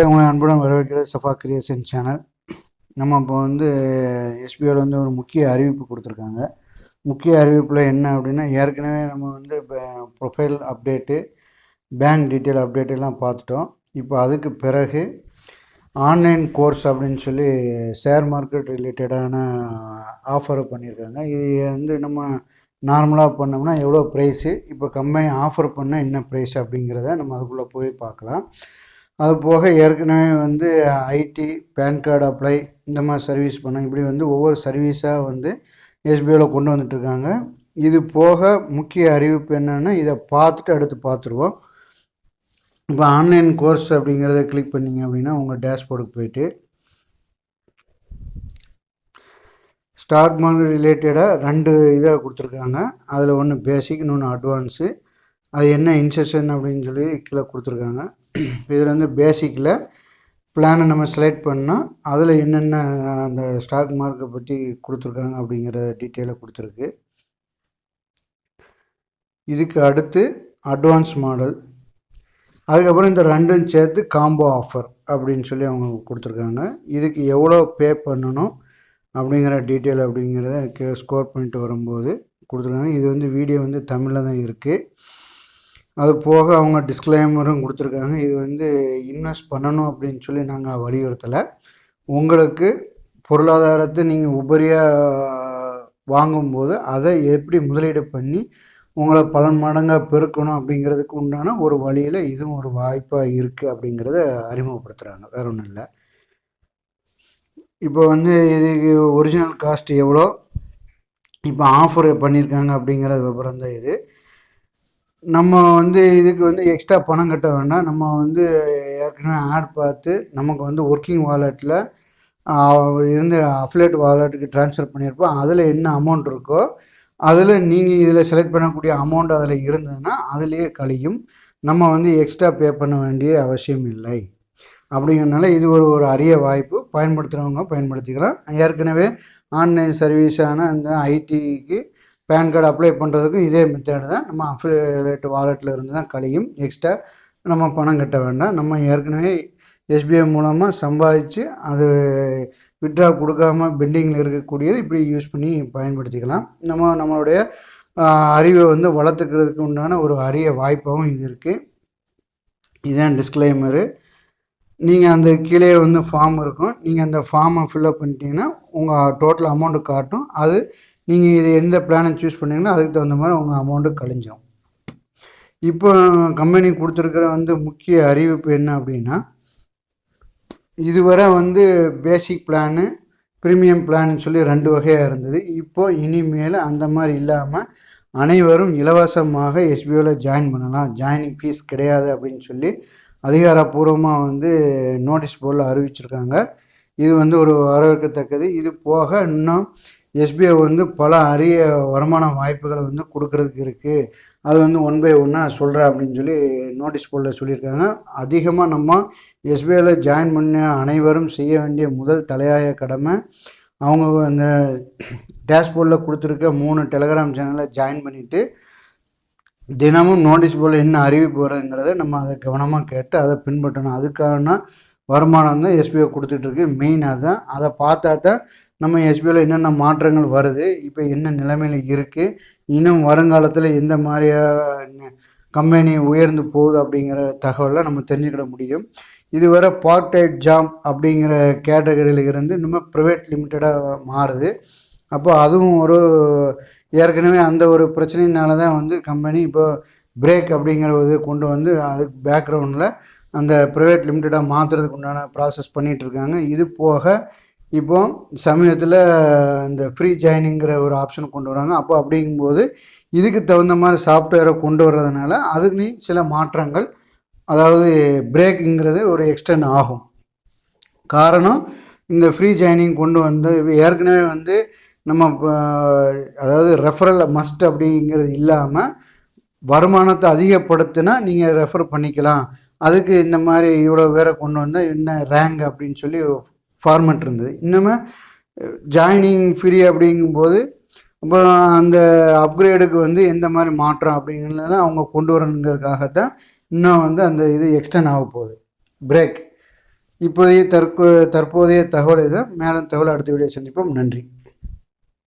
உங்களை அன்புடன் வரவேற்கிற Safa creation channel. நம்ம இப்போ எஸ்பிஐயில் ஒரு முக்கிய அறிவிப்பு கொடுத்துருக்காங்க. முக்கிய அறிவிப்பில் என்ன அப்படின்னா, ஏற்கனவே நம்ம இப்போ profile update, bank detail update எல்லாம் பார்த்துட்டோம். இப்போ அதுக்கு பிறகு ஆன்லைன் கோர்ஸ் அப்படின்னு சொல்லி ஷேர் மார்க்கெட் ரிலேட்டடான ஆஃபரை பண்ணியிருக்காங்க. இது நம்ம நார்மலாக பண்ணோம்னா எவ்வளோ ப்ரைஸு, இப்போ கம்பெனி ஆஃபர் பண்ணால் என்ன ப்ரைஸ் அப்படிங்கிறத நம்ம அதுக்குள்ளே போய் பார்க்கலாம். அது போக ஏற்கனவே ஐடி, பேன் கார்டு அப்ளை, இந்த மாதிரி சர்வீஸ் பண்ண இப்படி ஒவ்வொரு சர்வீஸாக எஸ்பிஐயில் கொண்டு வந்துட்டுருக்காங்க. இது போக முக்கிய அறிவிப்பு என்னென்னா, இதை பார்த்துட்டு அடுத்து பார்த்துருவோம். இப்போ ஆன்லைன் கோர்ஸ் அப்படிங்கிறத கிளிக் பண்ணிங்க அப்படின்னா உங்கள் டேஷ்போர்டுக்கு போயிட்டு ஸ்டாக் மார்க்கெட் ரிலேட்டடாக 2 இதை கொடுத்துருக்காங்க. அதில் ஒன்று பேசிக், இன்னொன்று அட்வான்ஸு. அது என்ன இன்செஷன் அப்படின்னு சொல்லி கீழே கொடுத்துருக்காங்க. இதில் பேசிக்கில் பிளானை நம்ம செலக்ட் பண்ணால் அதில் என்னென்ன அந்த ஸ்டாக் மார்க்கெட்டை பற்றி கொடுத்துருக்காங்க அப்படிங்கிற டீட்டெயிலை கொடுத்துருக்கு. இதுக்கு அடுத்து அட்வான்ஸ் மாடல், அதுக்கப்புறம் இந்த 2ம் சேர்த்து காம்போ ஆஃபர் அப்படின்னு சொல்லி அவங்க கொடுத்துருக்காங்க. இதுக்கு எவ்வளோ பே பண்ணணும் அப்படிங்கிற டீட்டெயில் அப்படிங்கிறத ஸ்கோர் பண்ணிட்டு வரும்போது கொடுத்துருக்காங்க. இது வீடியோ தமிழில் தான் இருக்குது. அது போக அவங்க டிஸ்க்ளைமரும் கொடுத்துருக்காங்க. இது இன்வெஸ்ட் பண்ணணும் அப்படின்னு சொல்லி நாங்கள் வலியுறுத்தலை. உங்களுக்கு பொருளாதாரத்தை நீங்கள் உபரியாக வாங்கும்போது அதை எப்படி முதலீடு பண்ணி உங்களை பல மடங்காக பெருக்கணும் அப்படிங்கிறதுக்கு உண்டான ஒரு வழியில் இதுவும் ஒரு வாய்ப்பாக இருக்குது அப்படிங்கிறத அறிமுகப்படுத்துகிறாங்க. வேற ஒன்றும் இல்லை. இப்போ இதுக்கு ஒரிஜினல் காஸ்ட் எவ்வளோ, இப்போ ஆஃபர் பண்ணியிருக்காங்க அப்படிங்கிற விவரம் தான் இது. நம்ம இதுக்கு எக்ஸ்ட்ரா பணம் கட்ட வேண்டாம். நம்ம ஏற்கனவே ஆட் பார்த்து நமக்கு ஒர்க்கிங் வாலெட்டில் இருந்து அஃபிலேட் வாலெட்டுக்கு ட்ரான்ஸ்ஃபர் பண்ணியிருப்போம். அதில் என்ன அமௌண்ட் இருக்கோ அதில் நீங்கள் இதில் செலக்ட் பண்ணக்கூடிய அமௌண்ட் அதில் இருந்ததுன்னா அதிலேயே கழியும். நம்ம எக்ஸ்ட்ரா பே பண்ண வேண்டிய அவசியம் இல்லை. அப்படிங்கிறதுனால இது ஒரு அரிய வாய்ப்பு. பயன்படுத்துகிறவங்க பயன்படுத்திக்கலாம். ஏற்கனவே ஆன்லைன் சர்வீஸான அந்த ஐடிக்கு பேன் கார்டு அப்ளை பண்ணுறதுக்கும் இதே மெத்தேடு தான். நம்ம அஃபிலேட் வாலெட்டில் இருந்து தான் கழியும். எக்ஸ்ட்ரா நம்ம பணம் கட்ட வேண்டாம். நம்ம ஏற்கனவே எஸ்பிஐ மூலமாக சம்பாதிச்சு அது விட்ரா கொடுக்காமல் பெண்டிங்கில் இருக்கக்கூடியது இப்படி யூஸ் பண்ணி பயன்படுத்திக்கலாம். நம்மளுடைய அறிவை வளர்த்துக்கிறதுக்கு உண்டான ஒரு அரிய வாய்ப்பாகவும் இது இருக்குது. இதுதான் டிஸ்க்ளைமரு. நீங்கள் அந்த கீழே ஃபார்ம் இருக்கும். நீங்கள் அந்த ஃபார்மை ஃபில்அப் பண்ணிட்டீங்கன்னா உங்கள் டோட்டல் அமௌண்ட்டு காட்டும். அது நீங்கள் இது எந்த பிளானை சூஸ் பண்ணிங்கன்னா அதுக்கு தகுந்த மாதிரி உங்கள் அமௌண்ட்டு கழிஞ்சிடும். இப்போ கம்பெனி கொடுத்துருக்கிற முக்கிய அறிவிப்பு என்ன அப்படின்னா, இதுவரை பேசிக் பிளானு, ப்ரீமியம் பிளான்னு சொல்லி 2 வகையாக இருந்தது. இப்போது இனிமேல் அந்த மாதிரி இல்லாமல் அனைவரும் இலவசமாக எஸ்பிஐயில் ஜாயின் பண்ணலாம், ஜாயினிங் ஃபீஸ் கிடையாது அப்படின்னு சொல்லி அதிகாரப்பூர்வமாக நோட்டீஸ் போர்டில் அறிவிச்சிருக்காங்க. இது ஒரு வரவேற்கத்தக்கது. இது போக இன்னும் எஸ்பிஐ பல அரிய வருமான வாய்ப்புகளை கொடுக்கறதுக்கு இருக்குது. அது ஒன் பை ஒன்னாக சொல்கிறேன் அப்படின்னு சொல்லி நோட்டீஸ் போர்டில் சொல்லியிருக்காங்க. அதிகமாக நம்ம எஸ்பிஐயில் ஜாயின் பண்ண அனைவரும் செய்ய வேண்டிய முதல் தலையாய கடமை, அவங்க அந்த டேஷ்போர்டில் கொடுத்துருக்க 3 டெலகிராம் சேனலில் ஜாயின் பண்ணிவிட்டு தினமும் நோட்டீஸ் போர்டில் என்ன அறிவிப்பு வருதுங்கிறத நம்ம அதை கவனமாக கேட்டு அதை பின்பற்றணும். அதுக்கான வருமானம் தான் எஸ்பிஐ கொடுத்துட்ருக்கு. மெயின் அதுதான். அதை பார்த்தா தான் நம்ம எஸ்பிஐயில் என்னென்ன மாற்றங்கள் வருது, இப்போ என்ன நிலைமையில் இருக்குது, இன்னும் வருங்காலத்தில் எந்த மாதிரியாக கம்பெனி உயர்ந்து போகுது அப்படிங்கிற தகவலை நம்ம தெரிஞ்சுக்கிட முடியும். இதுவரை பார்ட் டைம் ஜாப் அப்படிங்கிற கேட்டகரியில் இருந்து இன்னும் ப்ரைவேட் லிமிட்டடாக மாறுது. அப்போ அதுவும் ஏற்கனவே அந்த ஒரு பிரச்சனையினால தான் கம்பெனி இப்போ பிரேக் அப்படிங்கிற இது கொண்டு அதுக்கு பேக்ரவுண்டில் அந்த ப்ரைவேட் லிமிட்டடாக மாற்றுறதுக்கு உண்டான ப்ராசஸ் பண்ணிகிட்ருக்காங்க. இது போக இப்போ சமீபத்தில் இந்த ஃப்ரீ ஜாயினிங்கிற ஒரு ஆப்ஷன் கொண்டு வராங்க. அப்போ அப்படிங்கும்போது இதுக்கு தகுந்த மாதிரி சாஃப்ட்வேரை கொண்டு வர்றதுனால அதுக்கு சில மாற்றங்கள், அதாவது பிரேக்குங்கிறது ஒரு எக்ஸ்டெண்ட் ஆகும். காரணம், இந்த ஃப்ரீ ஜாயினிங் கொண்டு ஏற்கனவே நம்ம அதாவது ரெஃபரல் மஸ்ட் அப்படிங்கிறது இல்லாமல் வருமானத்தை அதிகப்படுத்தினா நீங்கள் ரெஃபர் பண்ணிக்கலாம். அதுக்கு இந்த மாதிரி இவ்வளோ பேரை கொண்டு வந்தால் என்ன ரேங்க் அப்படின்னு சொல்லி ஃபார்மெட் இருந்தது. இன்னுமே ஜாயினிங் ஃப்ரீ அப்படிங்கும்போது இப்போ அந்த அப்கிரேடுக்கு எந்த மாதிரி மாற்றம் அப்படிங்கிறத அவங்க கொண்டு வரணுங்கிறதுக்காகத்தான் இன்னும் அந்த இது எக்ஸ்டெண்ட் ஆக போகுது பிரேக். இப்போதைய தற்போதைய தகவல் இதை மேலும் தகவல் அடுத்த வீடியோ சந்திப்போம். நன்றி.